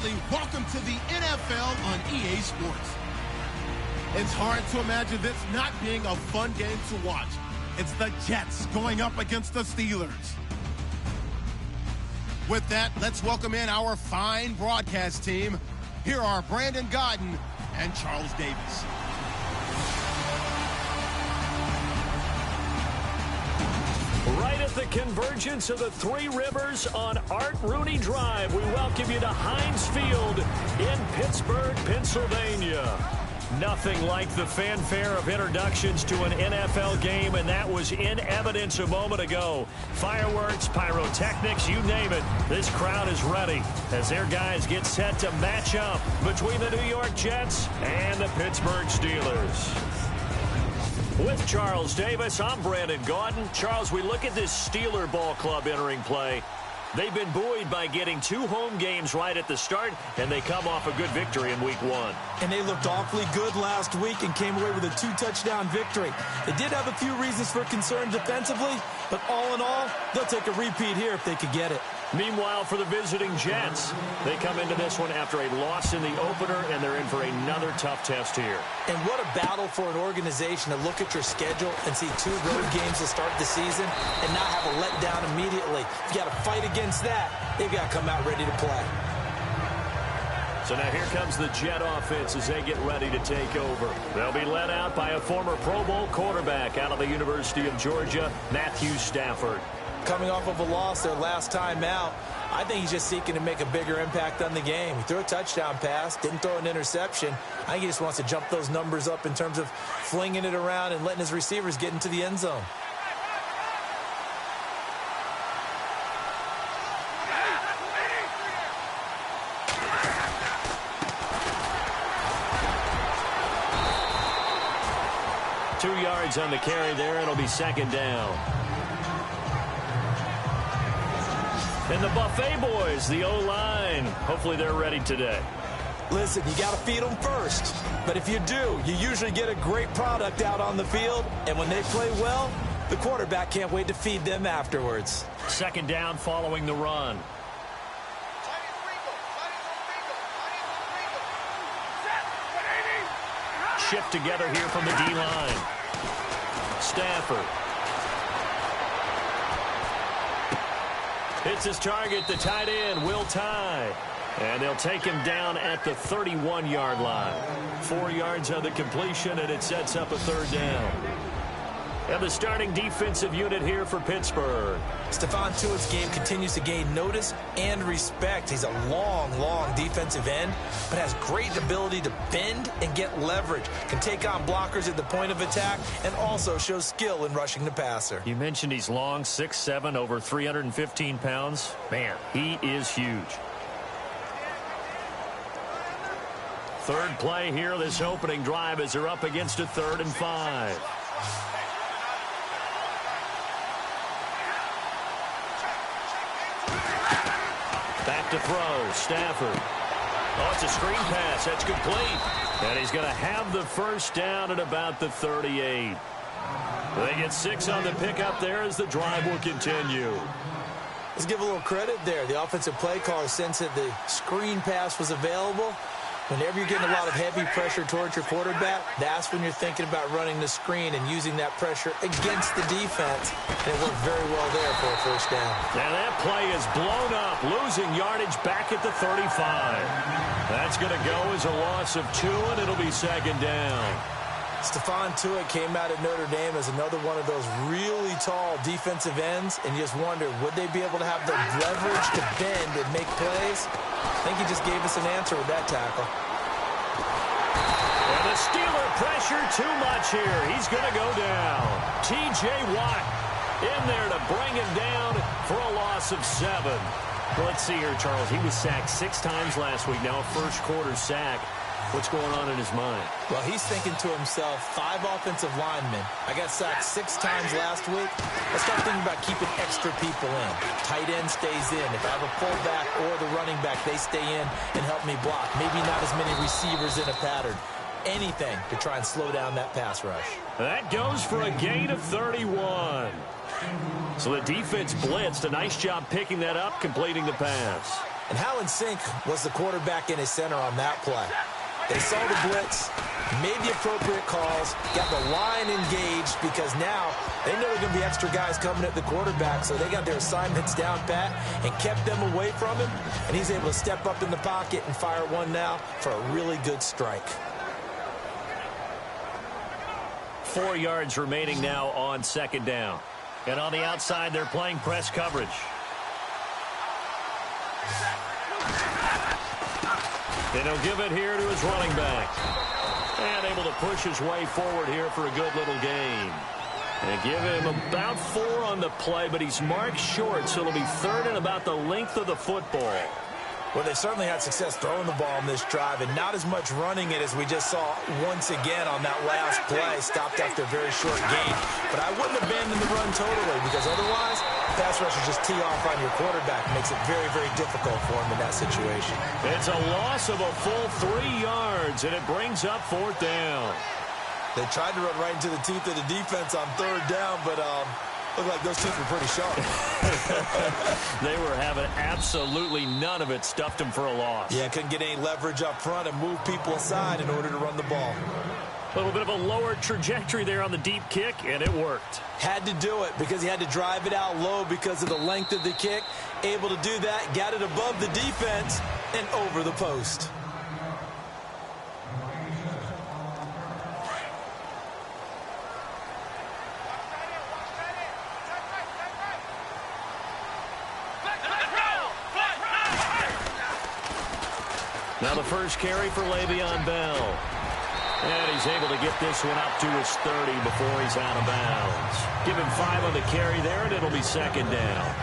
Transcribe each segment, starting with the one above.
family, welcome to the NFL on EA Sports. It's hard to imagine this not being a fun game to watch. It's the Jets going up against the Steelers. With that, let's welcome in our fine broadcast team. Here are Brandon Gaudin and Charles Davis. Right at the convergence of the Three Rivers on Art Rooney Drive, we welcome you to Heinz Field in Pittsburgh, Pennsylvania. Nothing like the fanfare of introductions to an NFL game, and that was in evidence a moment ago. Fireworks, pyrotechnics, you name it. This crowd is ready as their guys get set to match up between the New York Jets and the Pittsburgh Steelers. With Charles Davis, I'm Brandon Gaudin. Charles, we look at this Steeler ball club entering play. They've been buoyed by getting 2 home games right at the start, and they come off a good victory in Week 1. And they looked awfully good last week and came away with a 2-touchdown victory. They did have a few reasons for concern defensively, but all in all, they'll take a repeat here if they could get it. Meanwhile, for the visiting Jets, they come into this one after a loss in the opener, and they're in for another tough test here. And what a battle for an organization to look at your schedule and see 2 road games to start the season and not have a letdown immediately. You got to fight against that. They've got to come out ready to play. So now here comes the Jet offense as they get ready to take over. They'll be led out by a former Pro Bowl quarterback out of the University of Georgia, Matthew Stafford. Coming off of a loss their last time out, I think he's just seeking to make a bigger impact on the game. He threw a touchdown pass, didn't throw an interception. I think he just wants to jump those numbers up in terms of flinging it around and letting his receivers get into the end zone. Two yards on the carry there. It'll be second down. And the Buffet boys, the O-line, hopefully they're ready today. Listen, you got to feed them first. But if you do, you usually get a great product out on the field. And when they play well, the quarterback can't wait to feed them afterwards. Second down following the run. Shift together here from the D-line. Stafford. Hits his target, the tight end, Will Tye. And they'll take him down at the 31-yard line. 4 yards on the completion, and it sets up a third down. And the starting defensive unit here for Pittsburgh. Stephon Tuitt's game continues to gain notice and respect. He's a long defensive end, but has great ability to bend and get leverage. Can take on blockers at the point of attack and also shows skill in rushing the passer. You mentioned he's long, 6'7", over 315 pounds. Man, he is huge. Third play here, this opening drive as they're up against a 3rd and 5. Back to throw, Stafford. Oh, it's a screen pass. That's complete. And he's going to have the first down at about the 38. They get 6 on the pickup there as the drive will continue. Let's give a little credit there. The offensive play caller sensed that the screen pass was available. Whenever you're getting a lot of heavy pressure towards your quarterback, that's when you're thinking about running the screen and using that pressure against the defense. And it worked very well there for a first down. And that play is blown up, losing yardage back at the 35. That's going to go as a loss of 2, and it'll be second down. Stephon Tuitt came out of Notre Dame as another one of those really tall defensive ends, and you just wonder, would they be able to have the leverage to bend and make plays? I think he just gave us an answer with that tackle. And the Steeler pressure too much here. He's going to go down. T.J. Watt in there to bring him down for a loss of 7. Well, let's see here, Charles. He was sacked 6 times last week. Now a first-quarter sack. What's going on in his mind? Well, he's thinking to himself, 5 offensive linemen. I got sacked 6 times last week. Let's start thinking about keeping extra people in. Tight end stays in. If I have a fullback or the running back, they stay in and help me block. Maybe not as many receivers in a pattern. Anything to try and slow down that pass rush. That goes for a gain of 31. So the defense blitzed. A nice job picking that up, completing the pass. And how in sync was the quarterback and his center on that play? They saw the blitz, made the appropriate calls, got the line engaged because now they know there are going to be extra guys coming at the quarterback, so they got their assignments down pat and kept them away from him, and he's able to step up in the pocket and fire one now for a really good strike. 4 yards remaining now on second down. And on the outside, they're playing press coverage. And he'll give it here to his running back. And able to push his way forward here for a good little gain. And give him about 4 on the play, but he's marked short, so it'll be third and about the length of the football. Well, they certainly had success throwing the ball in this drive, and not as much running it as we just saw once again on that last play. Stopped after a very short gain. But I wouldn't abandon the run totally, because otherwise, pass rushers just tee off on your quarterback. Makes it very, very difficult for him in that situation. It's a loss of a full 3 yards, and it brings up fourth down. They tried to run right into the teeth of the defense on third down, but looked like those teeth were pretty sharp. They were having absolutely none of it. Stuffed them for a loss. Yeah, couldn't get any leverage up front and move people aside in order to run the ball. A little bit of a lower trajectory there on the deep kick, and it worked. Had to do it because he had to drive it out low because of the length of the kick. Able to do that, got it above the defense and over the post. Now the first carry for Le'Veon Bell. And he's able to get this one up to his 30 before he's out of bounds. Give him 5 on the carry there, and it'll be second down.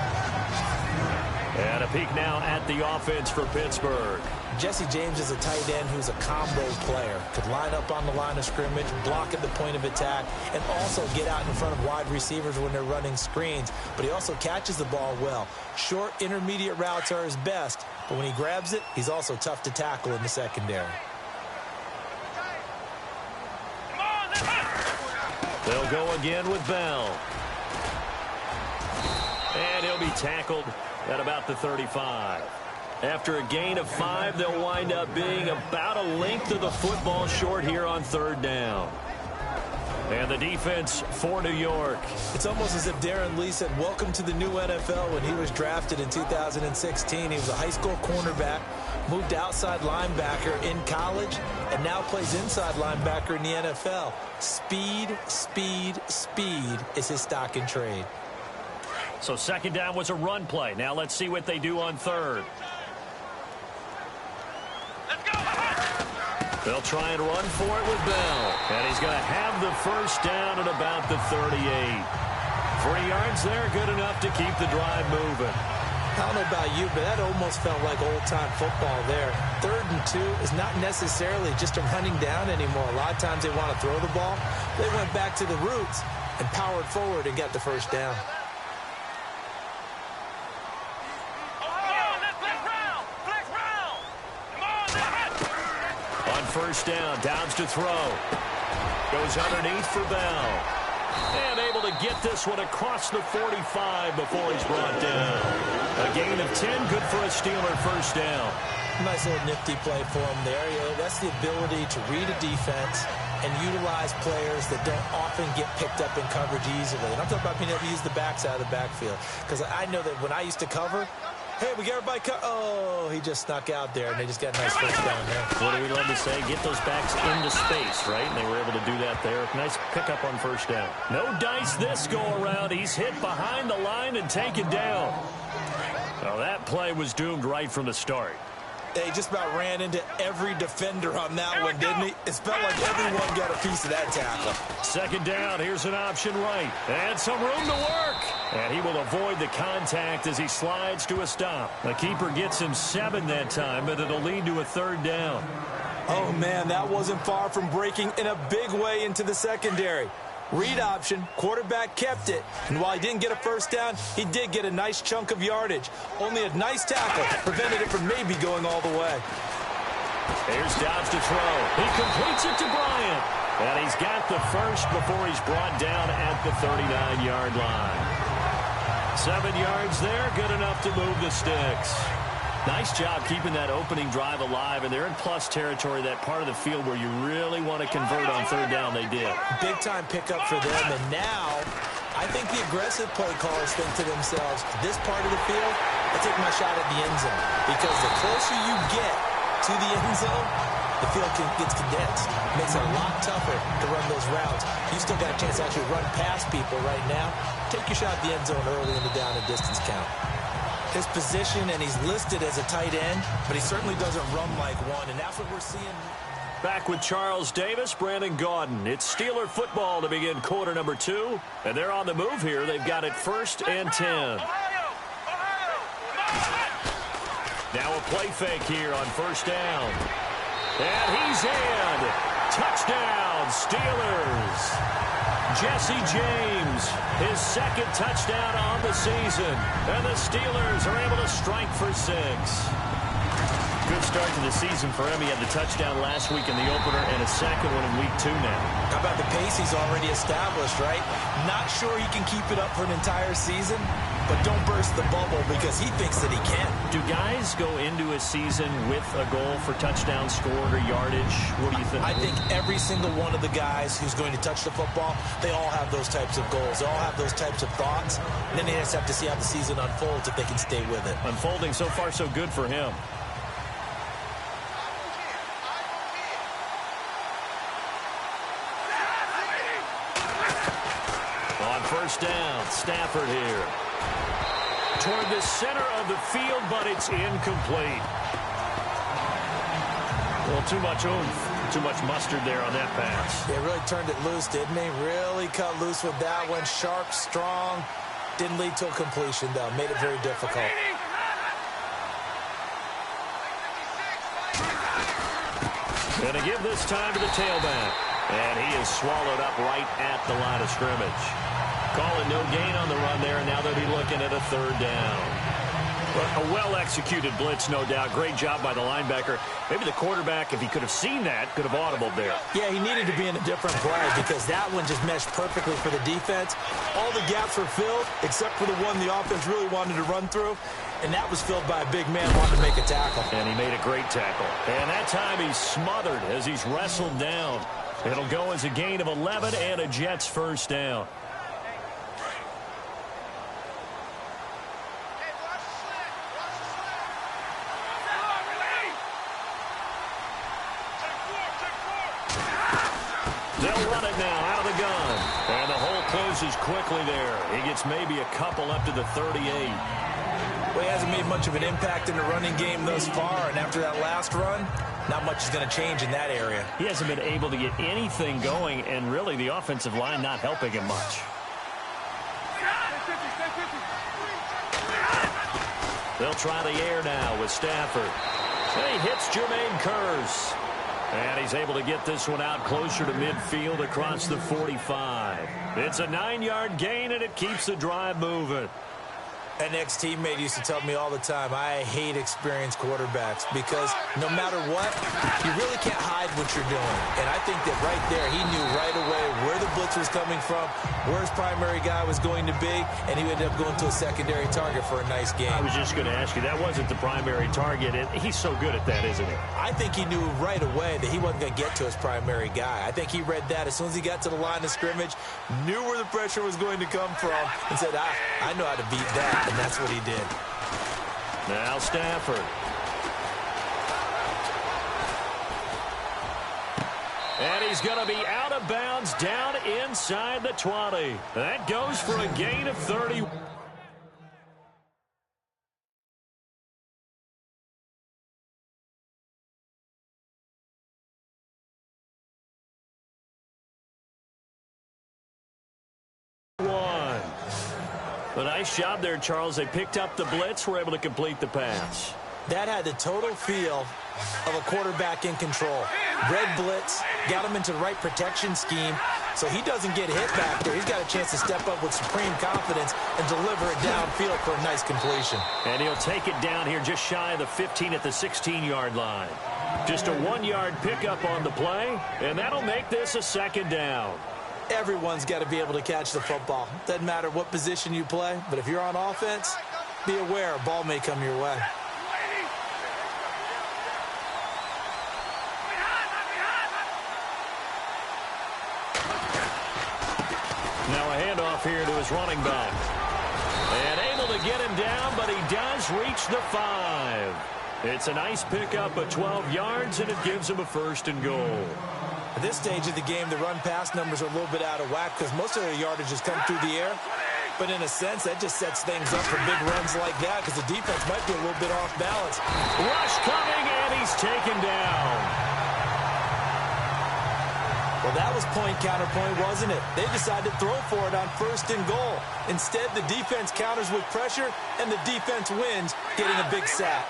And a peek now at the offense for Pittsburgh. Jesse James is a tight end who's a combo player. Could line up on the line of scrimmage, block at the point of attack, and also get out in front of wide receivers when they're running screens. But he also catches the ball well. Short, intermediate routes are his best, but when he grabs it, he's also tough to tackle in the secondary. They'll go again with Bell. And he'll be tackled at about the 35. After a gain of 5, they'll wind up being about a length of the football short here on third down. And the defense for New York. It's almost as if Darren Lee said, welcome to the new NFL when he was drafted in 2016. He was a high school cornerback, moved outside linebacker in college, and now plays inside linebacker in the NFL. Speed, speed, speed is his stock in trade. So second down was a run play. Now let's see what they do on third. They'll try and run for it with Bell. And he's going to have the first down at about the 38. 3 yards there, good enough to keep the drive moving. I don't know about you, but that almost felt like old-time football there. 3rd and 2 is not necessarily just a running down anymore. A lot of times they want to throw the ball. They went back to the roots and powered forward and got the first down. First down, Downs to throw. Goes underneath for Bell. And able to get this one across the 45 before he's brought down. A gain of 10, good for a Steeler first down. Nice little nifty play for him there. You know, that's the ability to read a defense and utilize players that don't often get picked up in coverage easily. And I'm talking about being able to use the backs out of the backfield. Because I know that when I used to cover, hey, we get everybody oh, he just snuck out there, and they just got a nice first down there. What do we love to say? Get those backs into space, right? And they were able to do that there. Nice pickup on first down. No dice this go-around. He's hit behind the line and taken down. Well, that play was doomed right from the start. He just about ran into every defender on that one, didn't he? It felt like everyone got a piece of that tackle. Second down, here's an option right. And some room to work. And he will avoid the contact as he slides to a stop. The keeper gets him 7 that time, but it'll lead to a third down. Oh, man, that wasn't far from breaking in a big way into the secondary. Read option, quarterback kept it, and while he didn't get a first down, he did get a nice chunk of yardage. Only a nice tackle prevented it from maybe going all the way. Here's Downs to throw. He completes it to Bryant. And he's got the first before he's brought down at the 39-yard line. 7 yards there, good enough to move the sticks. Nice job keeping that opening drive alive, and they're in plus territory, that part of the field where you really want to convert on third down. They did. Big-time pickup for them, and now I think the aggressive play callers think to themselves, this part of the field, I'll take my shot at the end zone, because the closer you get to the end zone, the field gets condensed. It makes it a lot tougher to run those routes. You still got a chance to actually run past people right now. Take your shot at the end zone early in the down and distance count. His position, and he's listed as a tight end, but he certainly doesn't run like one, and that's what we're seeing. Back with Charles Davis, Brandon Gaudin. It's Steeler football to begin quarter number 2, and they're on the move here. They've got it 1st and 10. Now a play fake here on 1st down. And he's in. Touchdown, Steelers. Jesse James, his 2nd touchdown on the season. And the Steelers are able to strike for 6. Good start to the season for him. He had the touchdown last week in the opener and a 2nd one in week 2 now. How about the pace he's already established, right? Not sure he can keep it up for an entire season, but don't burst the bubble because he thinks that he can. Do guys go into a season with a goal for touchdown scored or yardage? What do you think? I think every single one of the guys who's going to touch the football, they all have those types of goals. They all have those types of thoughts. And then they just have to see how the season unfolds if they can stay with it. Unfolding so far so good for him. On 1st down, Stafford here. Toward the center of the field, but it's incomplete. Well, too much oomph, too much mustard there on that pass. They really turned it loose, didn't they? Really cut loose with that one. Sharp, strong. Didn't lead to a completion, though. Made it very difficult. Going to give this time to the tailback. And he is swallowed up right at the line of scrimmage. Calling no gain on the run there, and now they'll be looking at a 3rd down. Well, a well-executed blitz, no doubt. Great job by the linebacker. Maybe the quarterback, if he could have seen that, could have audibled there. Yeah, he needed to be in a different play because that one just meshed perfectly for the defense. All the gaps were filled except for the one the offense really wanted to run through, and that was filled by a big man wanting to make a tackle. And he made a great tackle. And that time he's smothered as he's wrestled down. It'll go as a gain of 11 and a Jets 1st down. They'll run it now out of the gun. And the hole closes quickly there. He gets maybe a couple up to the 38. Well, he hasn't made much of an impact in the running game thus far, and after that last run, not much is going to change in that area. He hasn't been able to get anything going, and really the offensive line not helping him much. They'll try the air now with Stafford. And he hits Jermaine Kearse. And he's able to get this one out closer to midfield across the 45. It's a 9-yard gain, and it keeps the drive moving. An ex-teammate used to tell me all the time, I hate experienced quarterbacks because no matter what, you really can't hide what you're doing. And I think that right there, he knew right away where the blitz was coming from, where his primary guy was going to be, and he ended up going to a secondary target for a nice game. I was just going to ask you, that wasn't the primary target. He's so good at that, isn't he? I think he knew right away that he wasn't going to get to his primary guy. I think he read that as soon as he got to the line of scrimmage, knew where the pressure was going to come from, and said, I know how to beat that. And that's what he did. Now Stafford. And he's going to be out of bounds down inside the 20. That goes for a gain of 30. A nice job there, Charles. They picked up the blitz, were able to complete the pass. That had the total feel of a quarterback in control. Red blitz, got him into the right protection scheme, so he doesn't get hit back there. He's got a chance to step up with supreme confidence and deliver it downfield for a nice completion. And he'll take it down here just shy of the 15 at the 16-yard line. Just a 1-yard pickup on the play, and that'll make this a 2nd down. Everyone's got to be able to catch the football. Doesn't matter what position you play, but if you're on offense, be aware a ball may come your way. Now a handoff here to his running back. And able to get him down, but he does reach the 5. It's a nice pickup of 12 yards, and it gives him a 1st and goal. At this stage of the game, the run-pass numbers are a little bit out of whack because most of their yardage has come through the air. But in a sense, that just sets things up for big runs like that because the defense might be a little bit off balance. Rush coming, and he's taken down. Well, that was point-counterpoint, wasn't it? They decided to throw for it on 1st and goal. Instead, the defense counters with pressure, and the defense wins, getting a big sack.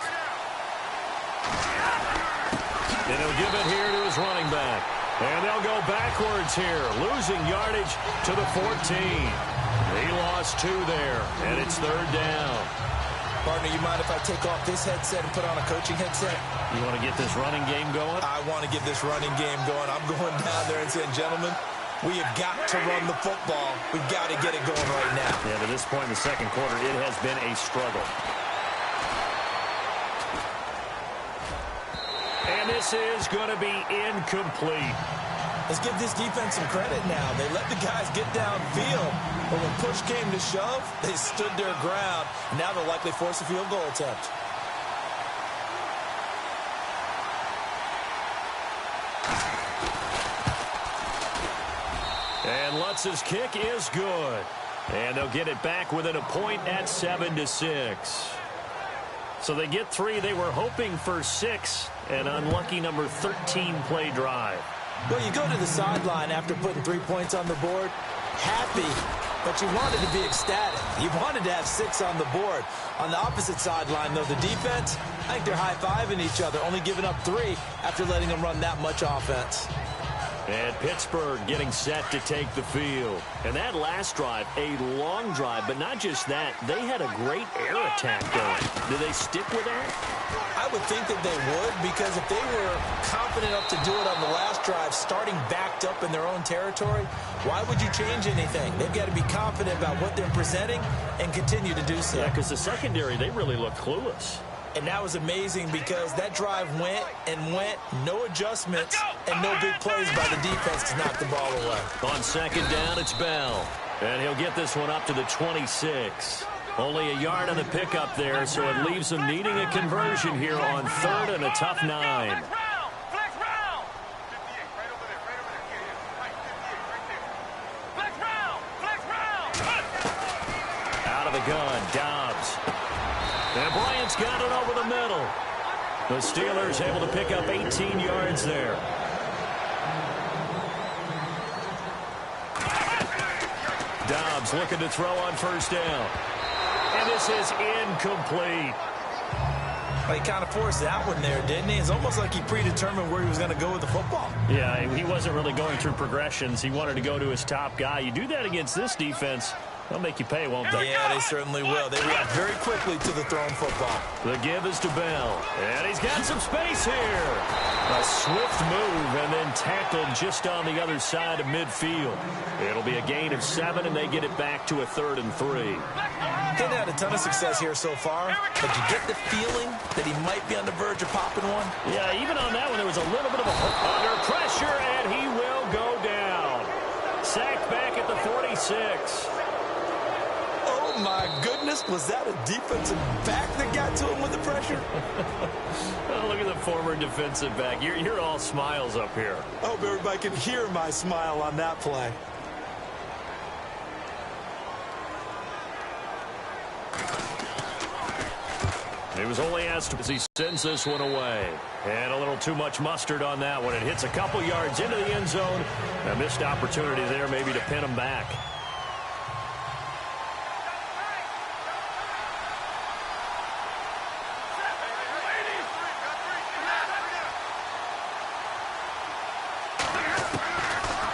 And he'll give it here to his running back. And they'll go backwards here, losing yardage to the 14. He lost 2 there, and it's 3rd down. Partner, you mind if I take off this headset and put on a coaching headset? You want to get this running game going? I want to get this running game going. I'm going down there and saying, gentlemen, we have got to run the football. We've got to get it going right now. Yeah, to this point in the second quarter, it has been a struggle. And this is going to be incomplete. Let's give this defense some credit now. They let the guys get downfield. But when push came to shove, they stood their ground. Now they'll likely force a field goal attempt. And Lutz's kick is good. And they'll get it back within a point at 7-6. So they get 3. They were hoping for 6. An unlucky number 13 play drive. Well, you go to the sideline after putting 3 points on the board, happy, but you wanted to be ecstatic. You wanted to have 6 on the board. On the opposite sideline, though, the defense, I think they're high-fiving each other, only giving up 3 after letting them run that much offense. And Pittsburgh getting set to take the field. And that last drive, a long drive, but not just that. They had a great air attack going. Do they stick with that? I would think that they would, because if they were confident enough to do it on the last drive, starting backed up in their own territory, why would you change anything? They've got to be confident about what they're presenting and continue to do so. Yeah, because the secondary, they really look clueless. And that was amazing because that drive went and went, no adjustments, and no big plays by the defense to knock the ball away. On second down, it's Bell. And he'll get this one up to the 26. Only a yard on the pickup there, so it leaves him needing a conversion here on 3rd and a tough 9. Out of the gun, Dobbs. And Bryant's got it over the middle. The Steelers able to pick up 18 yards there. Dobbs looking to throw on 1st down. And this is incomplete. Well, he kind of forced that one there, didn't he? It's almost like he predetermined where he was going to go with the football. Yeah, he wasn't really going through progressions. He wanted to go to his top guy. You do that against this defense, they'll make you pay, won't they? Yeah, they certainly will. They react very quickly to the thrown football. The give is to Bell. And he's got some space here. A swift move and then tackled just on the other side of midfield. It'll be a gain of 7, and they get it back to a 3rd and 3. Hadn't had a ton of success here so far, but you get the feeling that he might be on the verge of popping one. Yeah, even on that one, there was a little bit of a under pressure, and he will go down. Sacked back at the 46. Oh, my goodness. Was that a defensive back that got to him with the pressure? Oh, look at the former defensive back. You're all smiles up here. I hope everybody can hear my smile on that play. He was only asked as he sends this one away. And a little too much mustard on that one. It hits a couple yards into the end zone. A missed opportunity there maybe to pin him back.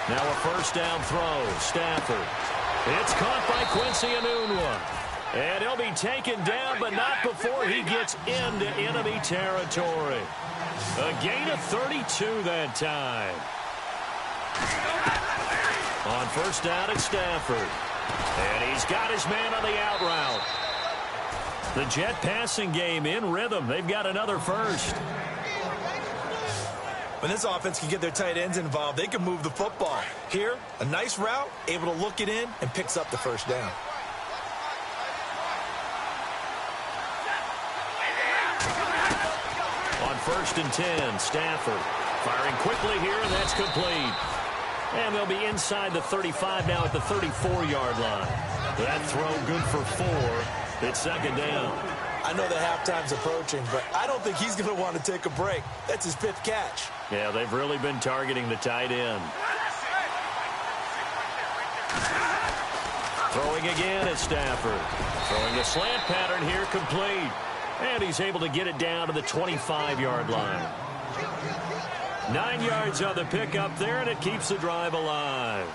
Now a 1st down throw. Stafford. It's caught by Quincy Enunwa. And he'll be taken down, but not before he gets into enemy territory. A gain of 32 that time. On 1st down, it's Stafford. And he's got his man on the out route. The Jet passing game in rhythm. They've got another 1st. When this offense can get their tight ends involved, they can move the football. Here, a nice route, able to look it in, and picks up the first down. On 1st and 10, Stafford firing quickly here, and that's complete. And they'll be inside the 35 now at the 34-yard line. That throw good for 4. It's 2nd down. I know that halftime's approaching, but I don't think he's going to want to take a break. That's his 5th catch. Yeah, they've really been targeting the tight end. Throwing again is Stafford. Throwing the slant pattern here, complete. And he's able to get it down to the 25-yard line. 9 yards on the pickup there, and it keeps the drive alive.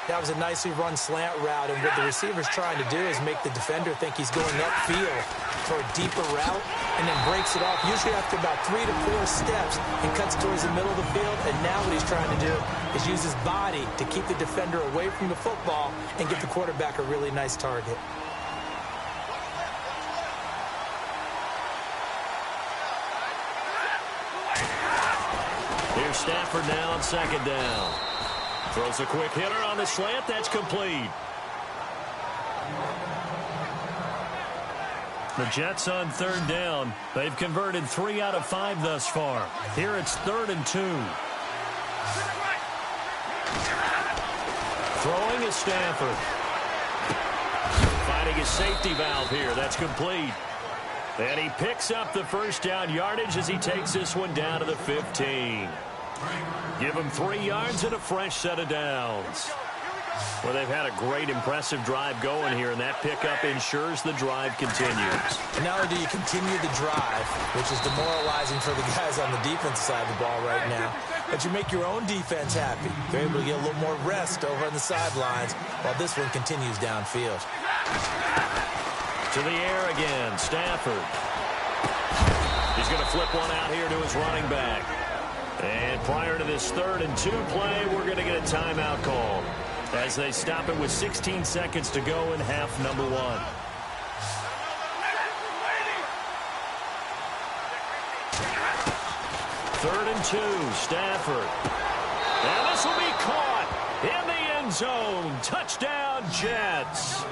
That was a nicely run slant route, and what the receiver's trying to do is make the defender think he's going upfield for a deeper route, and then breaks it off, usually after about 3 to 4 steps, and cuts towards the middle of the field. And now what he's trying to do is use his body to keep the defender away from the football and give the quarterback a really nice target. Here's Stafford now on 2nd down. Throws a quick hitter on the slant. That's complete. The Jets on 3rd down. They've converted 3 out of 5 thus far. Here it's 3rd and 2. Throwing is Stafford. Finding his safety valve here. That's complete. And he picks up the first down yardage as he takes this one down to the 15. Give him 3 yards and a fresh set of downs. Well, they've had a great, impressive drive going here, and that pickup ensures the drive continues. And not only do you continue the drive, which is demoralizing for the guys on the defensive side of the ball right now, but you make your own defense happy. They're able to get a little more rest over on the sidelines while this one continues downfield. To the air again, Stafford. He's going to flip one out here to his running back. And prior to this 3rd and 2 play, we're going to get a timeout call as they stop it with 16 seconds to go in half number 1. Third and 2, Stafford. And this will be caught in the end zone. Touchdown, Jets.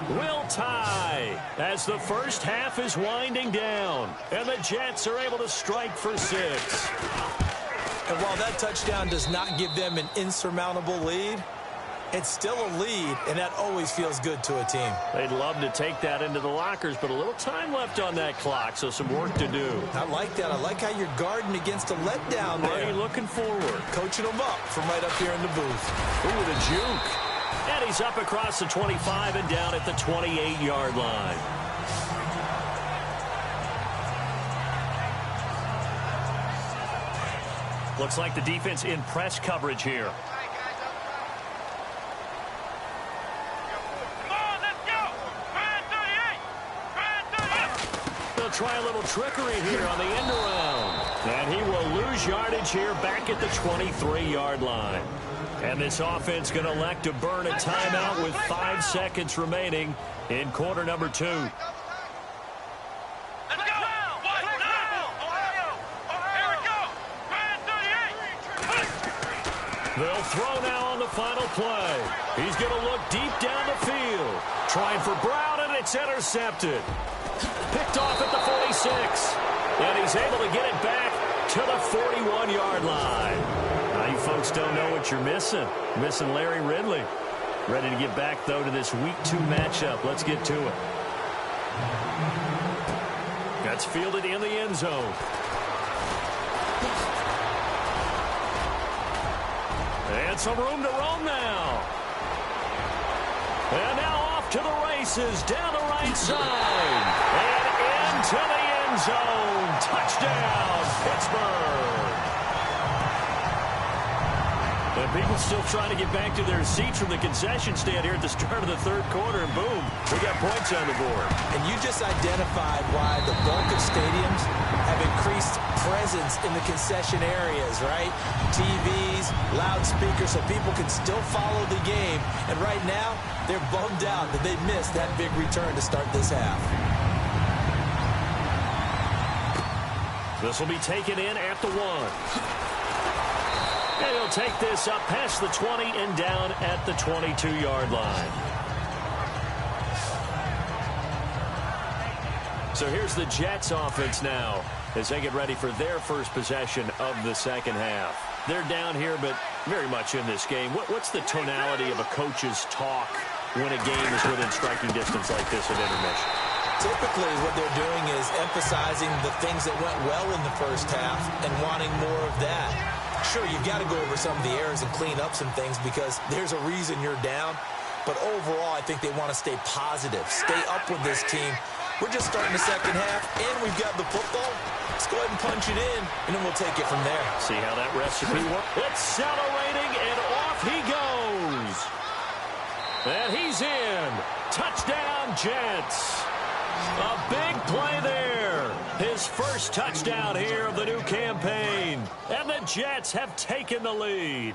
Will tie as the first half is winding down, and the Jets are able to strike for 6. And while that touchdown does not give them an insurmountable lead, it's still a lead, and that always feels good to a team. They'd love to take that into the lockers, but a little time left on that clock, so some work to do. I like that. I like how you're guarding against a letdown there. Are you looking forward? Coaching them up from right up here in the booth. Ooh, with a juke. And he's up across the 25 and down at the 28-yard line. Looks like the defense in press coverage here. They'll try a little trickery here on the end around. And he will lose yardage here back at the 23-yard line. And this offense going to elect to burn a timeout with 5 seconds remaining in quarter number 2. They'll throw now on the final play. He's going to look deep down the field. Trying for Brown, and it's intercepted. Picked off at the 46. And he's able to get it back to the 41-yard line. Now, you folks don't know what you're missing. Missing Larry Ridley. Ready to get back, though, to this Week 2 matchup. Let's get to it. That's fielded in the end zone. And some room to roam now. And now off to the races, down the right side. And into the end zone. Touchdown, Pittsburgh. And people still trying to get back to their seats from the concession stand here at the start of the 3rd quarter. And boom, we got points on the board. And you just identified why the bulk of stadiums have increased presence in the concession areas, right? TVs, loudspeakers, so people can still follow the game. And right now, they're bummed out that they missed that big return to start this half. This will be taken in at the 1. And he'll take this up past the 20 and down at the 22-yard line. So here's the Jets offense now as they get ready for their first possession of the second half. They're down here, but very much in this game. What's the tonality of a coach's talk when a game is within striking distance like this at intermission? Typically, what they're doing is emphasizing the things that went well in the first half and wanting more of that. Sure, you've got to go over some of the errors and clean up some things because there's a reason you're down. But overall, I think they want to stay positive, stay up with this team. We're just starting the second half, and we've got the football. Let's go ahead and punch it in, and then we'll take it from there. See how that recipe works? Accelerating, and off he goes. And he's in. Touchdown, Jets. A big play there. His first touchdown here of the new campaign. And the Jets have taken the lead.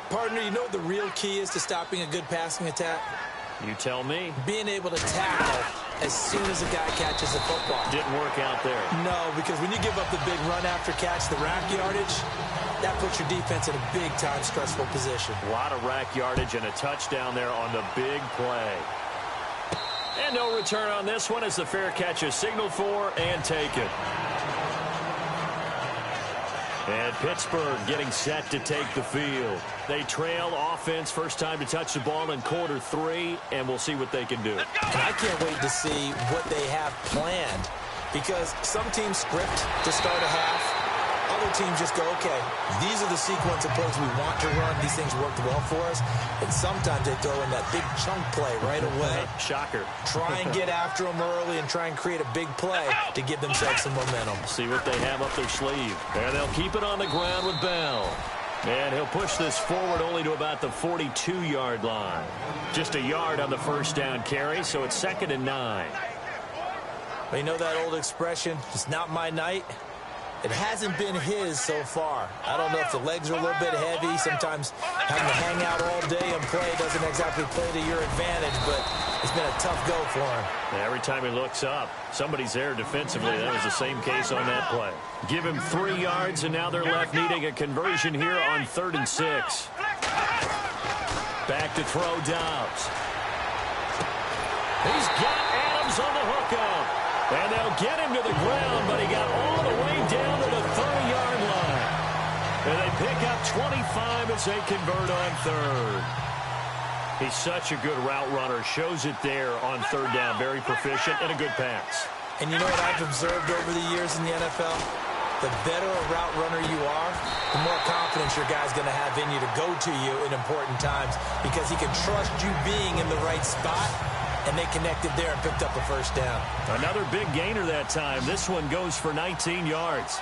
Partner, you know what the real key is to stopping a good passing attack? You tell me. Being able to tackle as soon as a guy catches the football. Didn't work out there. No, because when you give up the big run after catch, the rack yardage, that puts your defense in a big-time stressful position. A lot of rack yardage and a touchdown there on the big play. And no return on this one as the fair catch is signaled for and taken. And Pittsburgh getting set to take the field. They trail offense, first time to touch the ball in quarter 3, and we'll see what they can do. And I can't wait to see what they have planned because some teams script to start a half. Other teams just go, okay, these are the sequence of plays we want to run. These things worked well for us. And sometimes they throw in that big chunk play right away. Shocker. Try and get after them early and try and create a big play to give themselves some momentum. See what they have up their sleeve. And they'll keep it on the ground with Bell. And he'll push this forward only to about the 42-yard line. Just a yard on the first down carry, so it's 2nd and 9. Well, you know that old expression, it's not my night? It hasn't been his so far. I don't know if the legs are a little bit heavy. Sometimes having to hang out all day and play doesn't exactly play to your advantage, but it's been a tough go for him. Yeah, every time he looks up, somebody's there defensively. That was the same case on that play. Give him 3 yards, and now they're left needing a conversion here on 3rd and 6. Back to throw Dobbs. He's got Adams on the hookup. And they'll get him to the ground, but he got all the way down to the 30-yard line. And they pick up 25 as they convert on 3rd. He's such a good route runner. Shows it there on 3rd down. Very proficient and a good pass. And you know what I've observed over the years in the NFL? The better a route runner you are, the more confidence your guy's going to have in you to go to you in important times because he can trust you being in the right spot. And they connected there and picked up a first down. Another big gainer that time. This one goes for 19 yards.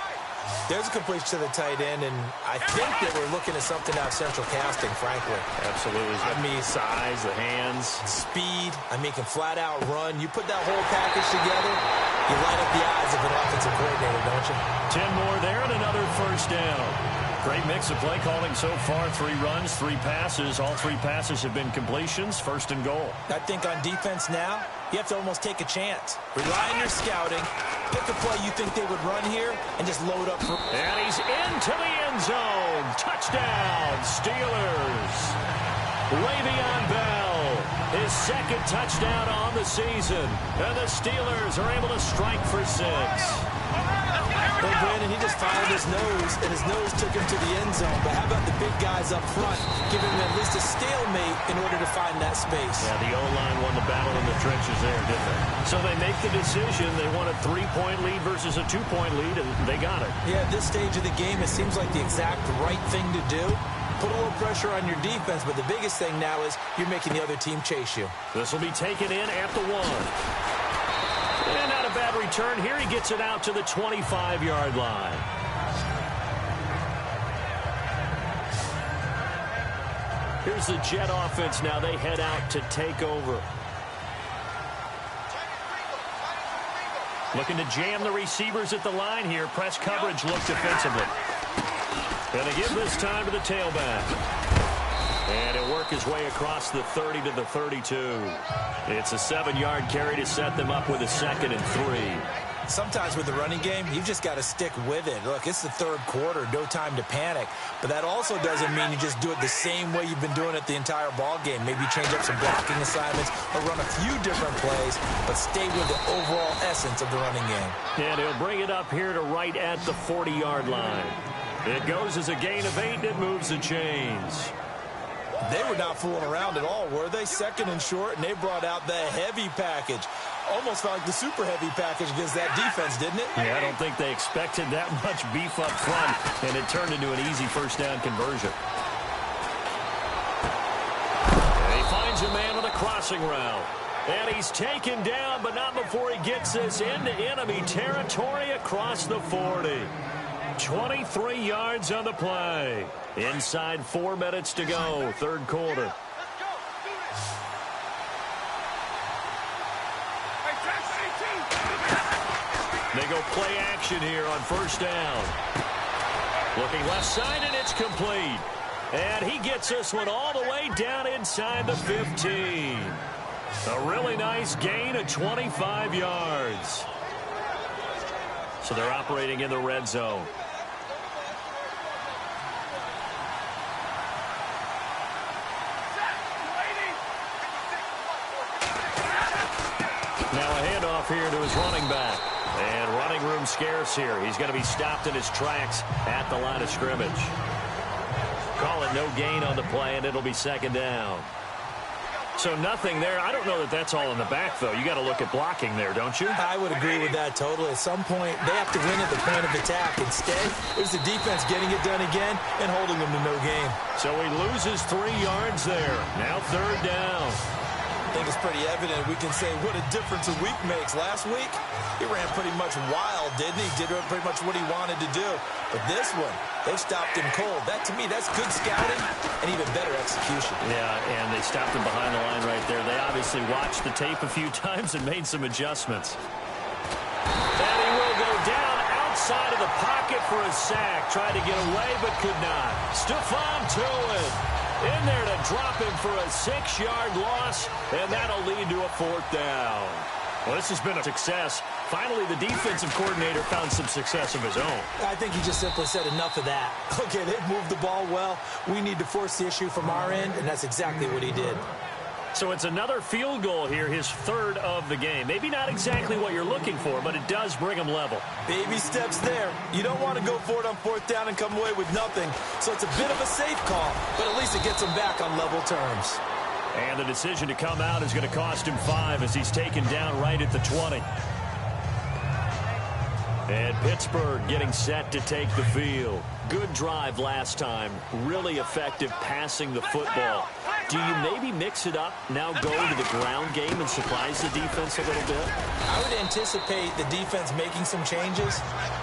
There's a completion to the tight end, and I think that we're looking at something out of central casting, frankly. Absolutely. I mean, size, the hands. Speed. I mean, can flat out run. You put that whole package together, you light up the eyes of an offensive coordinator, don't you? 10 more there and another first down. Great mix of play calling so far. 3 runs, 3 passes. All 3 passes have been completions. 1st and goal. I think on defense now, you have to almost take a chance. Rely on your scouting. Pick a play you think they would run here and just load up. And he's into the end zone. Touchdown, Steelers. Le'Veon Bell, his 2nd touchdown on the season. And the Steelers are able to strike for 6. Well, Brandon, he just followed his nose, and his nose took him to the end zone. But how about the big guys up front, giving him at least a stalemate in order to find that space? Yeah, the O-line won the battle in the trenches there, didn't they? So they make the decision. They want a 3-point lead versus a 2-point lead, and they got it. Yeah, at this stage of the game, it seems like the exact right thing to do. Put a little pressure on your defense, but the biggest thing now is you're making the other team chase you. This will be taken in at the 1. And not a bad return here. He gets it out to the 25-yard line. Here's the Jet offense now. They head out to take over. Looking to jam the receivers at the line here. Press coverage look defensively. And they give this time to the tailback. And he'll work his way across the 30 to the 32. It's a 7-yard carry to set them up with a 2nd and 3. Sometimes with the running game, you've just got to stick with it. Look, it's the third quarter, no time to panic. But that also doesn't mean you just do it the same way you've been doing it the entire ball game. Maybe change up some blocking assignments or run a few different plays, but stay with the overall essence of the running game. And he'll bring it up here to right at the 40-yard line. It goes as a gain of 8, and it moves the chains. They were not fooling around at all, were they? Second and short, and they brought out the heavy package. Almost felt like the super heavy package against that defense, didn't it? Yeah, I don't think they expected that much beef up front, and it turned into an easy first down conversion. And he finds a man on the crossing route. And he's taken down, but not before he gets this into enemy territory across the 40. 23 yards on the play. Inside 4 minutes to go, third quarter. They go play action here on first down. Looking left side, and it's complete. And he gets this one all the way down inside the 15. A really nice gain of 25 yards. So they're operating in the red zone. Now a handoff here to his running back. And running room scarce here. He's going to be stopped in his tracks at the line of scrimmage. Call it no gain on the play, and it'll be second down. So nothing there. I don't know that that's all in the back, though. You got to look at blocking there, don't you? I would agree with that totally. At some point, they have to win at the point of attack. Instead, it was the defense getting it done again and holding them to no gain. So he loses 3 yards there. Now third down. I think it's pretty evident. We can say what a difference a week makes. Last week, he ran pretty much wild, didn't he? Did pretty much what he wanted to do. But this one, they stopped him cold. That, to me, that's good scouting and even better execution. Yeah, and they stopped him behind the line right there. They obviously watched the tape a few times and made some adjustments. And he will go down outside of the pocket for a sack. Tried to get away, but could not. Stephon Tuitt in there to drop him for a 6-yard loss, and that'll lead to a fourth down. Well, this has been a success. Finally, the defensive coordinator found some success of his own. I think he just simply said enough of that. Okay, they've moved the ball well. We need to force the issue from our end, and that's exactly what he did. So it's another field goal here, his third of the game. Maybe not exactly what you're looking for, but it does bring him level. Baby steps there. You don't want to go for it on fourth down and come away with nothing. So it's a bit of a safe call, but at least it gets him back on level terms. And the decision to come out is going to cost him 5 as he's taken down right at the 20. And Pittsburgh getting set to take the field. Good drive last time. Really effective passing the football. Do you maybe mix it up, now go to the ground game and surprise the defense a little bit? I would anticipate the defense making some changes,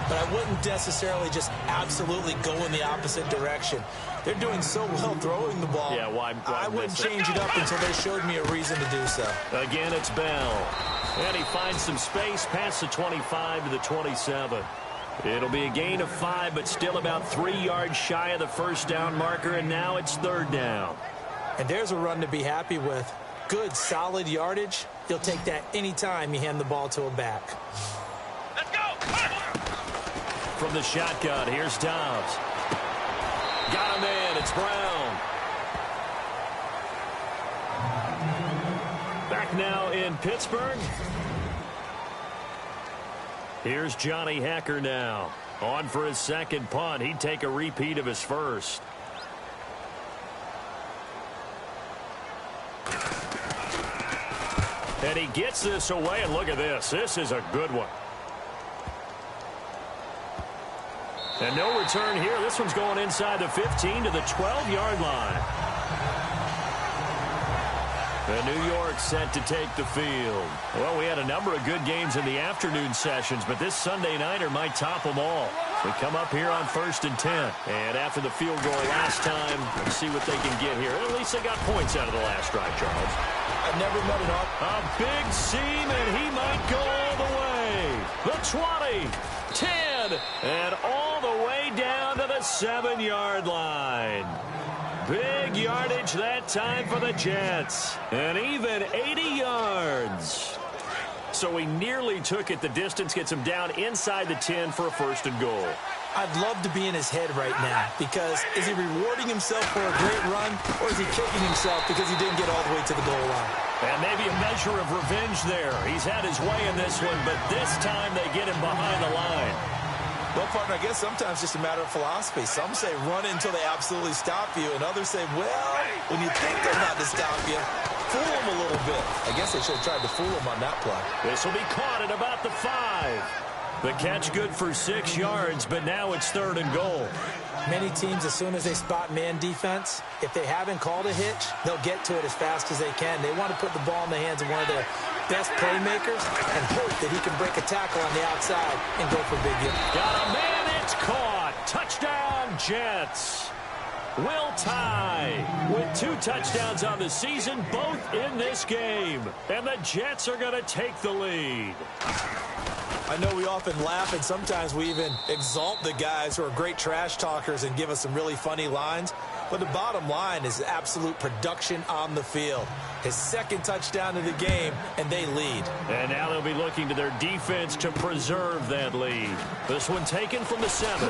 but I wouldn't necessarily just absolutely go in the opposite direction. They're doing so well throwing the ball. Yeah, why I wouldn't change it up until they showed me a reason to do so. Again, it's Bell. And he finds some space past the 25 to the 27. It'll be a gain of 5, but still about 3 yards shy of the first down marker, and now it's third down. And there's a run to be happy with. Good, solid yardage. You'll take that anytime you hand the ball to a back. Let's go! From the shotgun, here's Dobbs. Got him in. It's Brown. Back now in Pittsburgh. Here's Johnny Hecker now. On for his second punt. He'd take a repeat of his first. And he gets this away, and look at this. This is a good one. And no return here. This one's going inside the 15 to the 12-yard line. And New York set to take the field. Well, we had a number of good games in the afternoon sessions, but this Sunday nighter might top them all. We come up here on 1st and 10. And after the field goal last time, let's see what they can get here. At least they got points out of the last drive, Charles. I've never met it up. A big seam, and he might go all the way. The 20, 10, and all the way down to the 7-yard line. Big yardage that time for the Jets. And even 80 yards. So he nearly took it the distance, gets him down inside the 10 for a 1st and goal. I'd love to be in his head right now, because is he rewarding himself for a great run, or is he kicking himself because he didn't get all the way to the goal line? And maybe a measure of revenge there. He's had his way in this one, but this time they get him behind the line. Well, partner, I guess sometimes it's just a matter of philosophy. Some say run it until they absolutely stop you, and others say, well, when you think they're not to stop you, fool them a little bit. I guess they should have tried to fool him on that play. This will be caught at about the 5. The catch good for 6 yards, but now it's 3rd and goal. Many teams, as soon as they spot man defense, if they haven't called a hitch, they'll get to it as fast as they can. They want to put the ball in the hands of one of their best playmakers and hope that he can break a tackle on the outside and go for big hit. Got a man, it's caught. Touchdown, Jets. Will tie with 2 touchdowns on the season, both in this game. And the Jets are going to take the lead. I know we often laugh, and sometimes we even exalt the guys who are great trash talkers and give us some really funny lines. But the bottom line is absolute production on the field. His 2nd touchdown of the game, and they lead. And now they'll be looking to their defense to preserve that lead. This one taken from the 7.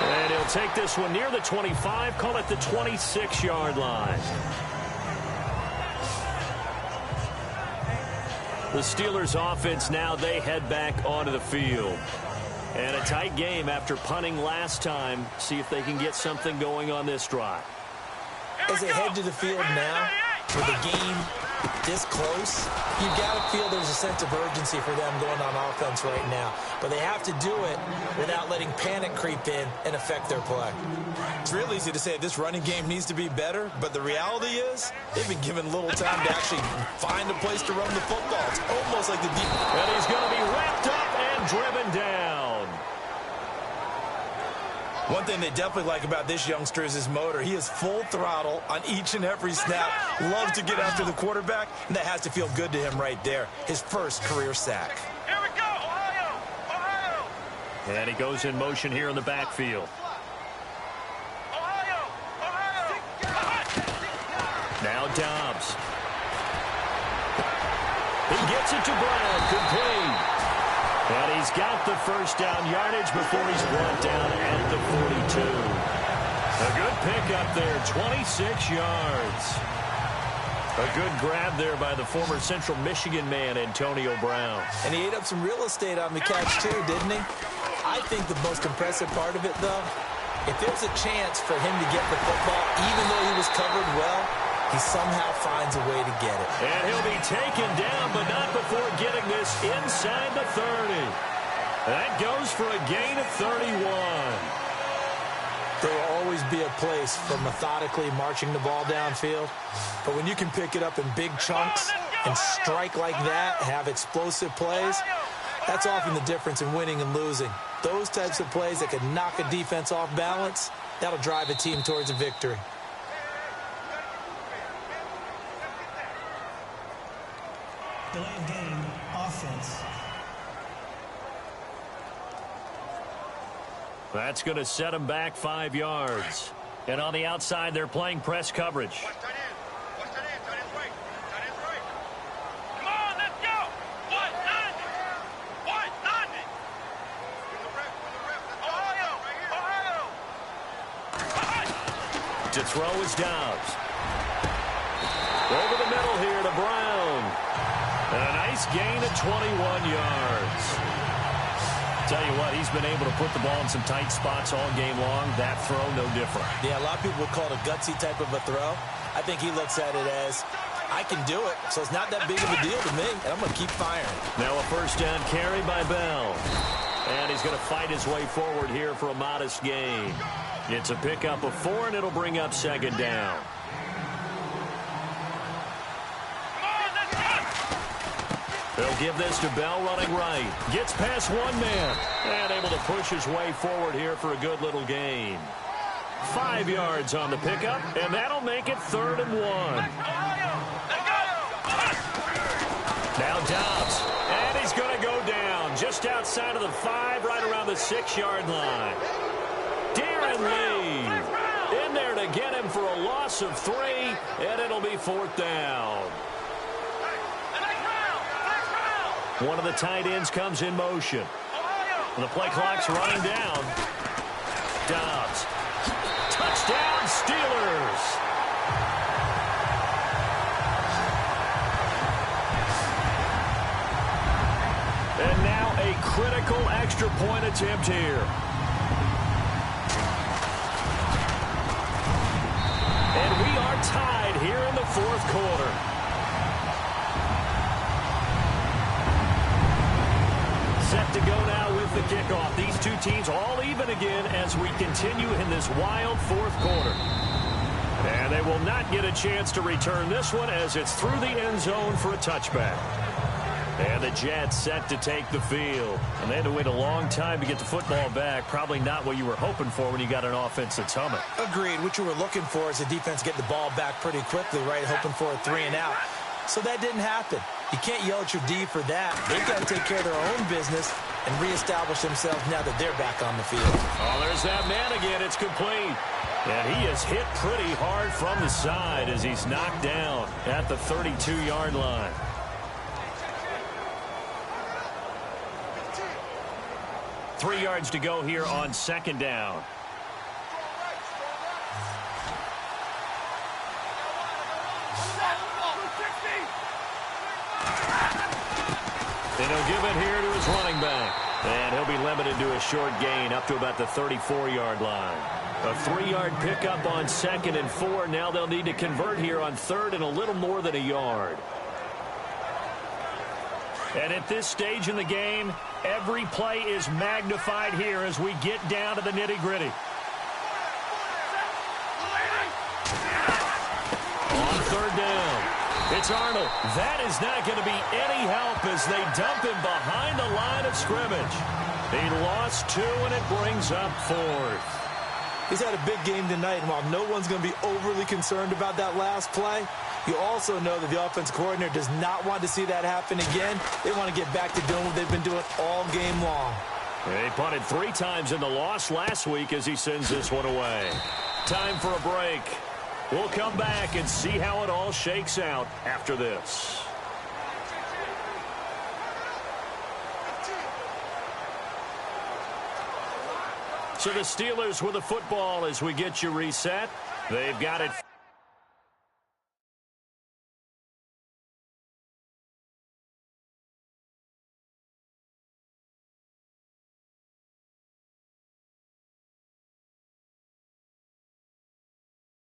And he'll take this one near the 25, call it the 26-yard line. The Steelers offense now, they head back onto the field. And a tight game after punting last time. See if they can get something going on this drive. As they head to the field now, with the game this close, you got to feel there's a sense of urgency for them going on offense right now. But they have to do it without letting panic creep in and affect their play. It's real easy to say this running game needs to be better, but the reality is they've been given little time to actually find a place to run the football. It's almost like the deep. And he's going to be wrapped up and driven down. One thing they definitely like about this youngster is his motor. He is full throttle on each and every snap. Loves to get after the quarterback, and that has to feel good to him right there. His 1st career sack. Here we go, Ohio! Ohio! And he goes in motion here in the backfield. Ohio! Ohio! Now Dobbs. He gets it to Brown. Complete. And he's got the 1st down yardage before he's brought down at the 42. A good pickup there, 26 yards. A good grab there by the former Central Michigan man, Antonio Brown. And he ate up some real estate on the catch, too, didn't he? I think the most impressive part of it, though, if there's a chance for him to get the football, even though he was covered well, he somehow finds a way to get it. And he'll be taken down, but not before getting this inside the 30. That goes for a gain of 31. There will always be a place for methodically marching the ball downfield. But when you can pick it up in big chunks and strike like that, have explosive plays, that's often the difference in winning and losing. Those types of plays that can knock a defense off balance, that'll drive a team towards a victory. Delayed game, offense. That's going to set them back 5 yards. And on the outside, they're playing press coverage. Come on, let's go! What? Ohio! Ohio! To throw is Dobbs. Over the middle here to Brown. And a nice gain of 21 yards. Tell you what, he's been able to put the ball in some tight spots all game long. That throw, no different. Yeah, a lot of people would call it a gutsy type of a throw. I think he looks at it as, I can do it, so it's not that big of a deal to me, and I'm going to keep firing. Now a 1st down carry by Bell. And he's going to fight his way forward here for a modest gain. It's a pickup of 4, and it'll bring up 2nd down. They'll give this to Bell running right. Gets past one man. And able to push his way forward here for a good little gain. 5 yards on the pickup, and that'll make it 3rd and 1. Now Dobbs. And he's going to go down just outside of the 5, right around the 6-yard line. Darren Lee in there to get him for a loss of 3, and it'll be 4th down. One of the tight ends comes in motion. The play clock's running down. Dobbs. Touchdown, Steelers. And now a critical extra point attempt here. And we are tied here in the fourth quarter. Set to go now with the kickoff. These two teams all even again as we continue in this wild fourth quarter. And they will not get a chance to return this one as it's through the end zone for a touchback. And the Jets set to take the field. And they had to wait a long time to get the football back. Probably not what you were hoping for when you got an offense that's humming. Agreed. What you were looking for is the defense get the ball back pretty quickly, right? Hoping for a 3 and out. So that didn't happen. You can't yell at your D for that. They've got to take care of their own business and reestablish themselves now that they're back on the field. Oh, there's that man again. It's complete. And he is hit pretty hard from the side as he's knocked down at the 32-yard line. Three yards to go here on second down. And he'll give it here to his running back. And he'll be limited to a short gain up to about the 34-yard line. A 3-yard pickup on 2nd and 4. Now they'll need to convert here on 3rd and a little more than a yard. And at this stage in the game, every play is magnified here as we get down to the nitty-gritty. On 3rd down, it's Arnold. That is not going to be any help as they dump him behind the line of scrimmage. He lost 2, and it brings up 4th. He's had a big game tonight, and while no one's going to be overly concerned about that last play, you also know that the offense coordinator does not want to see that happen again. They want to get back to doing what they've been doing all game long. He punted 3 times in the loss last week as he sends this one away. Time for a break. We'll come back and see how it all shakes out after this. So the Steelers with the football as we get you reset. They've got it.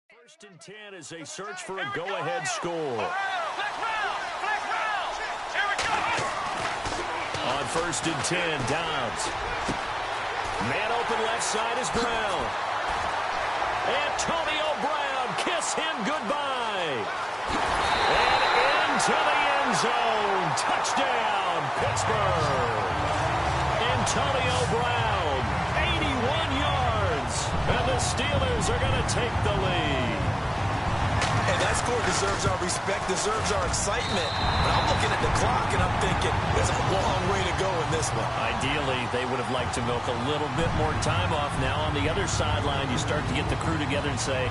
First and 10 as they search for a go-ahead score. On 1st and 10, Dobbs. Man open left side is Brown. Antonio Brown, kiss him goodbye. And into the end zone. Touchdown, Pittsburgh. Antonio Brown, 81 yards. And the Steelers are going to take the lead. And that score deserves our respect, deserves our excitement. But I'm looking at the clock, and I'm thinking, there's a long way to go in this one. Ideally, they would have liked to milk a little bit more time off. Now on the other sideline, you start to get the crew together and say,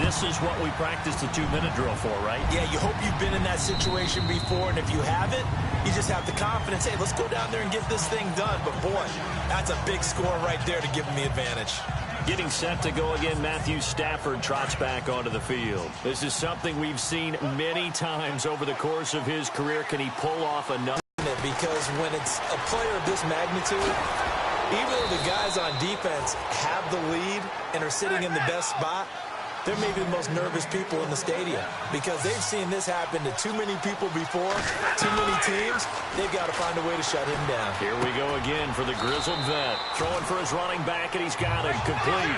this is what we practiced the 2-minute drill for, right? Yeah, you hope you've been in that situation before, and if you haven't, you just have the confidence, hey, let's go down there and get this thing done. But, boy, that's a big score right there to give them the advantage. Getting set to go again, Matthew Stafford trots back onto the field. This is something we've seen many times over the course of his career. Can he pull off another? Because when it's a player of this magnitude, even though the guys on defense have the lead and are sitting in the best spot, they're maybe the most nervous people in the stadium because they've seen this happen to too many people before, too many teams. They've got to find a way to shut him down. Here we go again for the grizzled vet. Throwing for his running back, and he's got it complete.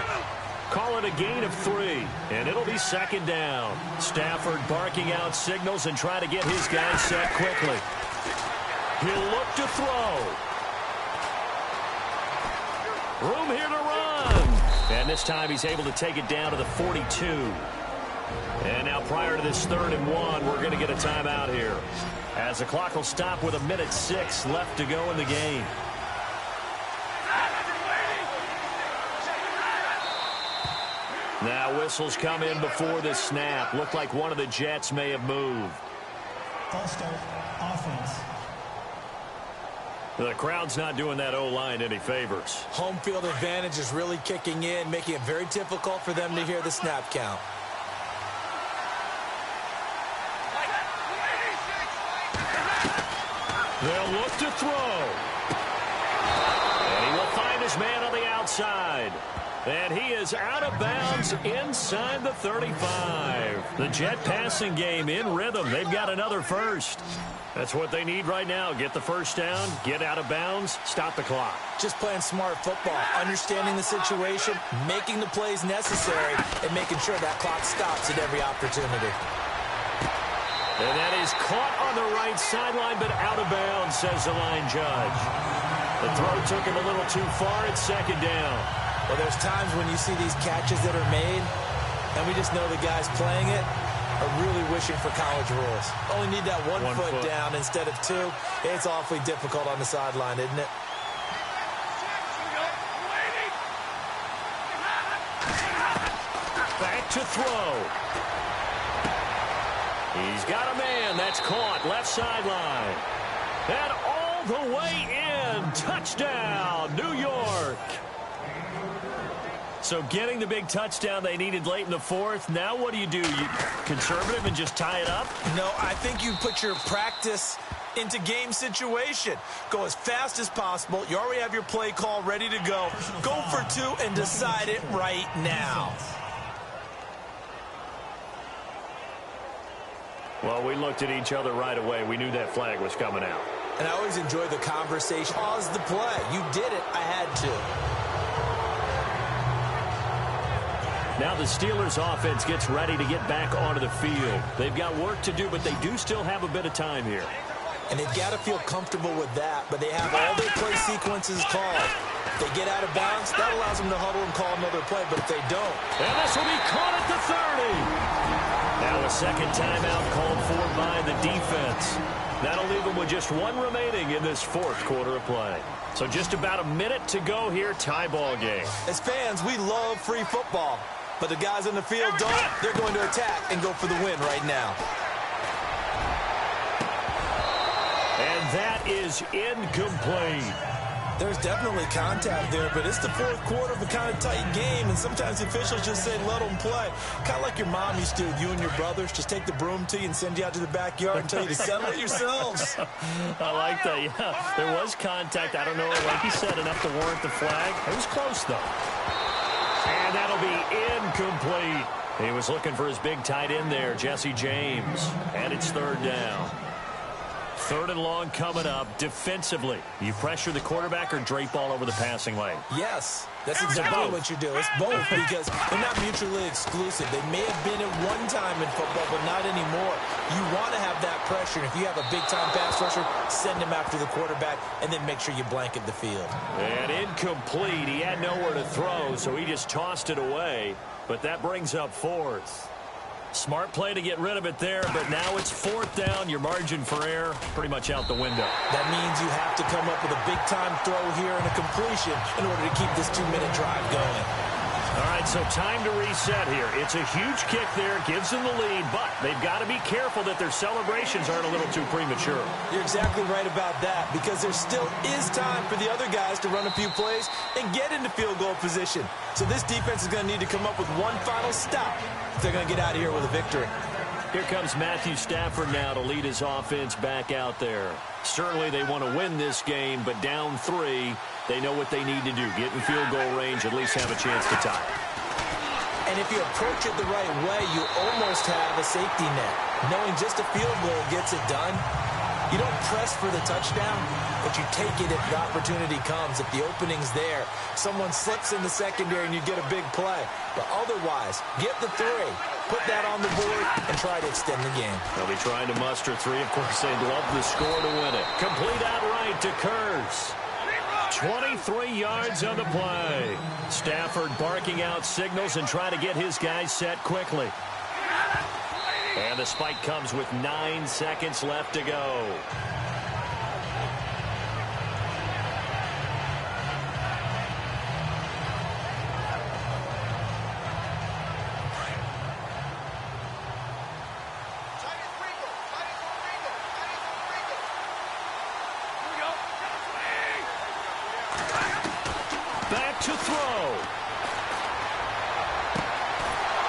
Call it a gain of 3, and it'll be 2nd down. Stafford barking out signals and try to get his guys set quickly. He'll look to throw. Room here to run. And this time he's able to take it down to the 42. And now prior to this 3rd and 1, we're going to get a timeout here. As the clock will stop with 1:06 left to go in the game. Now whistles come in before the snap. Looked like one of the Jets may have moved. False start, offense. The crowd's not doing that O-line any favors. Home field advantage is really kicking in, making it very difficult for them to hear the snap count. They'll look to throw. And he will find his man on the outside. And he is out of bounds inside the 35. The Jet passing game in rhythm. They've got another first. That's what they need right now. Get the first down, get out of bounds, stop the clock. Just playing smart football, understanding the situation, making the plays necessary, and making sure that clock stops at every opportunity. And that is caught on the right sideline, but out of bounds, says the line judge. The throw took him a little too far at second down. Well, there's times when you see these catches that are made, and we just know the guys playing it are really wishing for college rules. Only need that one foot down instead of two. It's awfully difficult on the sideline, isn't it? Back to throw. He's got a man. That's caught. Left sideline. And all the way in. Touchdown, New York. So getting the big touchdown they needed late in the fourth. Now what do? You conservative and just tie it up? No, I think you put your practice into game situation. Go as fast as possible. You already have your play call ready to go. Go for two and decide it right now. Well, we looked at each other right away. We knew that flag was coming out. And I always enjoy the conversation. Pause the play. You did it. I had to. Now the Steelers offense gets ready to get back onto the field. They've got work to do, but they do still have a bit of time here. And they've got to feel comfortable with that, but they have all their play sequences called. If they get out of bounds, that allows them to huddle and call another play, but if they don't. And this will be caught at the 30. Now a second timeout called for by the defense. That'll leave them with just one remaining in this fourth quarter of play. So just about a minute to go here, tie ball game. As fans, we love free football. But the guys on the field don't. They're going to attack and go for the win right now. And that is incomplete. There's definitely contact there, but it's the fourth quarter of a kind of tight game, and sometimes the officials just say, let them play. Kind of like your mom used to with you and your brothers. Just take the broom to you and send you out to the backyard and tell you to settle it yourselves. I like that, yeah. There was contact. I don't know, like you said, enough to warrant the flag. It was close, though. And that'll be incomplete. He was looking for his big tight end there, Jesse James. And it's third down. Third and long coming up. Defensively, you pressure the quarterback or drape all over the passing lane? Yes, that's exactly what you do. It's both because they're not mutually exclusive. They may have been at one time in football, but not anymore. You want to have that pressure. If you have a big-time pass rusher, send him after the quarterback, and then make sure you blanket the field. And incomplete. He had nowhere to throw, so he just tossed it away. But that brings up fourth. Smart play to get rid of it there, but now it's fourth down. Your margin for error pretty much out the window. That means you have to come up with a big-time throw here and a completion in order to keep this 2-minute drive going. All right, so time to reset here. It's a huge kick there, gives them the lead, but they've got to be careful that their celebrations aren't a little too premature. You're exactly right about that, because there still is time for the other guys to run a few plays and get into field goal position. So this defense is going to need to come up with one final stop if they're going to get out of here with a victory. Here comes Matthew Stafford now to lead his offense back out there. Certainly they want to win this game, but down 3, they know what they need to do. Get in field goal range, at least have a chance to tie. And if you approach it the right way, you almost have a safety net. Knowing just a field goal gets it done. You don't press for the touchdown, but you take it if the opportunity comes. If the opening's there, someone slips in the secondary and you get a big play. But otherwise, get the 3, put that on the board, and try to extend the game. They'll be trying to muster 3. Of course, they'd love the score to win it. Complete outright to Kurz. 23 yards on the play. Stafford barking out signals and trying to get his guys set quickly. And the spike comes with 9 seconds left to go. back to throw.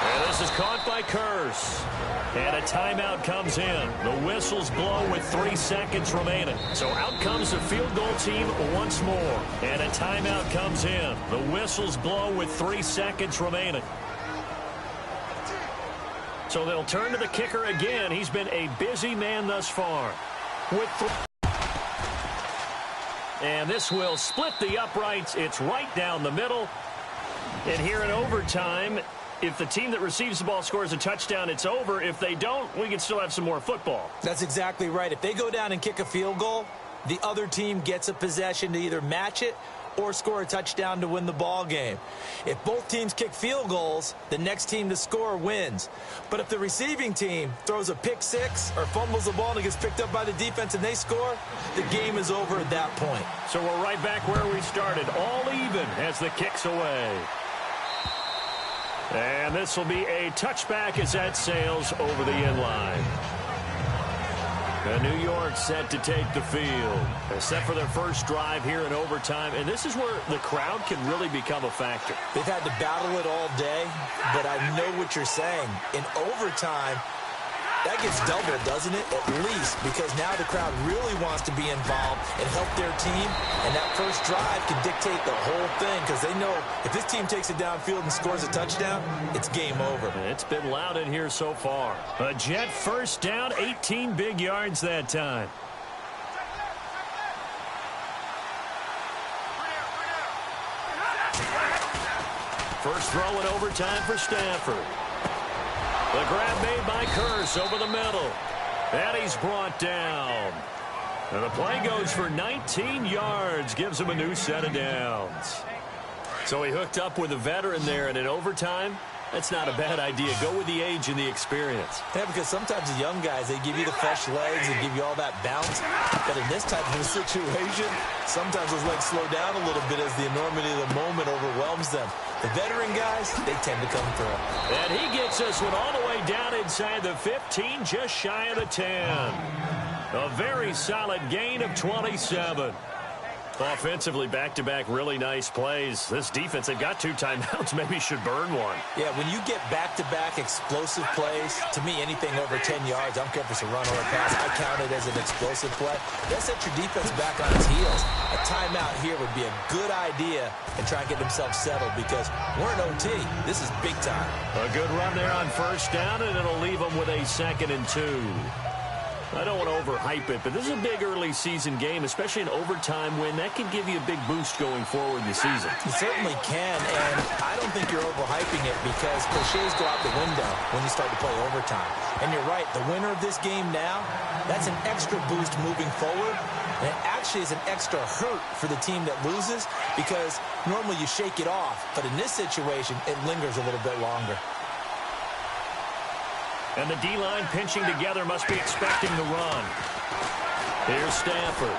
And this is caught by Curse. And a timeout comes in. The whistles blow with 3 seconds remaining. So out comes the field goal team once more. And a timeout comes in. The whistles blow with 3 seconds remaining. So they'll turn to the kicker again. He's been a busy man thus far. And this will split the uprights. It's right down the middle. And here in overtime, if the team that receives the ball scores a touchdown, it's over. If they don't, we can still have some more football. That's exactly right. If they go down and kick a field goal, the other team gets a possession to either match it or score a touchdown to win the ball game. If both teams kick field goals, the next team to score wins. But if the receiving team throws a pick six or fumbles the ball and it gets picked up by the defense and they score, the game is over at that point. So we're right back where we started, all even as the kick's away. And this will be a touchback as that sails over the end line. New York set to take the field. Set for their first drive here in overtime. And this is where the crowd can really become a factor. They've had to battle it all day, but I know what you're saying. In overtime, that gets doubled, doesn't it? At least, because now the crowd really wants to be involved and help their team. And that first drive can dictate the whole thing because they know if this team takes it downfield and scores a touchdown, it's game over. It's been loud in here so far. A Jet first down, 18 big yards that time. First throw in overtime for Stafford. The grab made by Curse over the middle. And he's brought down. And the play goes for 19 yards. Gives him a new set of downs. So he hooked up with a veteran there, and in overtime, that's not a bad idea. Go with the age and the experience. Yeah, because sometimes the young guys, they give you the fresh legs and give you all that bounce. But in this type of a situation, sometimes those legs slow down a little bit as the enormity of the moment overwhelms them. The veteran guys, they tend to come through. And he gets this one all the way down inside the 15, just shy of the 10. A very solid gain of 27. Offensively, back-to-back really nice plays. This defense, they've got 2 timeouts, maybe should burn one. Yeah, when you get back-to-back explosive plays, to me, anything over 10 yards, I don't care if it's a run or a pass, I count it as an explosive play. That sets your defense back on its heels. A timeout here would be a good idea and try and get themselves settled because we're in OT. This is big time. A good run there on first down, and it'll leave them with a 2nd and 2. I don't want to overhype it, but this is a big early season game, especially an overtime win. That can give you a big boost going forward in the season. It certainly can, and I don't think you're overhyping it because cliches go out the window when you start to play overtime. And you're right, the winner of this game now, that's an extra boost moving forward. And it actually is an extra hurt for the team that loses because normally you shake it off, but in this situation, it lingers a little bit longer. And the D-line pinching together must be expecting the run. Here's Stafford.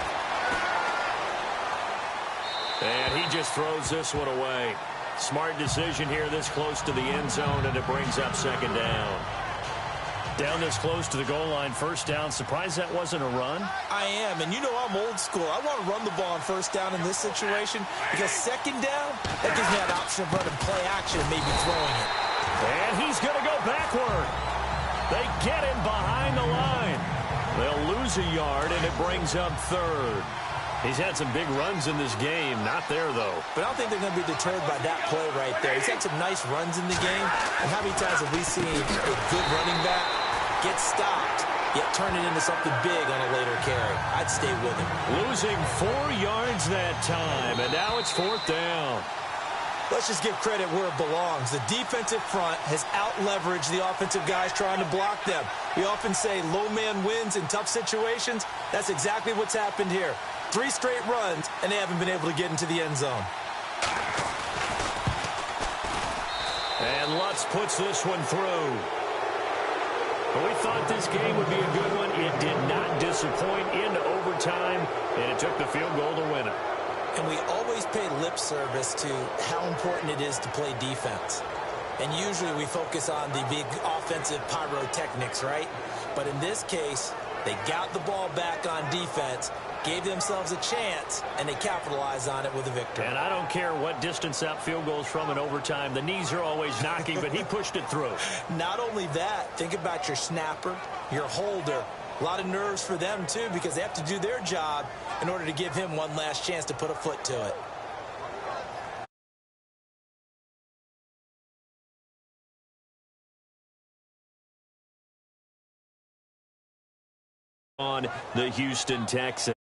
And he just throws this one away. Smart decision here this close to the end zone, and it brings up 2nd down. Down this close to the goal line, first down. Surprised that wasn't a run? I am, and you know I'm old school. I want to run the ball on first down in this situation because 2nd down, that gives me that option of running play action and maybe throwing it. And he's going to go backward. They get him behind the line. They'll lose a yard, and it brings up 3rd. He's had some big runs in this game. Not there, though. But I don't think they're going to be deterred by that play right there. He's had some nice runs in the game. And how many times have we seen a good running back get stopped, yet turn it into something big on a later carry? I'd stay with him. Losing 4 yards that time, and now it's 4th down. Let's just give credit where it belongs. The defensive front has out-leveraged the offensive guys trying to block them. We often say low man wins in tough situations. That's exactly what's happened here. 3 straight runs, and they haven't been able to get into the end zone. And Lutz puts this one through. But we thought this game would be a good one. It did not disappoint into overtime, and it took the field goal to win it. And we always pay lip service to how important it is to play defense. And usually we focus on the big offensive pyrotechnics, right? But in this case, They got the ball back on defense, gave themselves a chance, and they capitalized on it with a victory. And I don't care what distance that field goes from in overtime. The knees are always knocking, but he pushed it through. Not only that, think about your snapper, your holder. A lot of nerves for them, too, because they have to do their job in order to give him one last chance to put a foot to it. On the Houston Texans.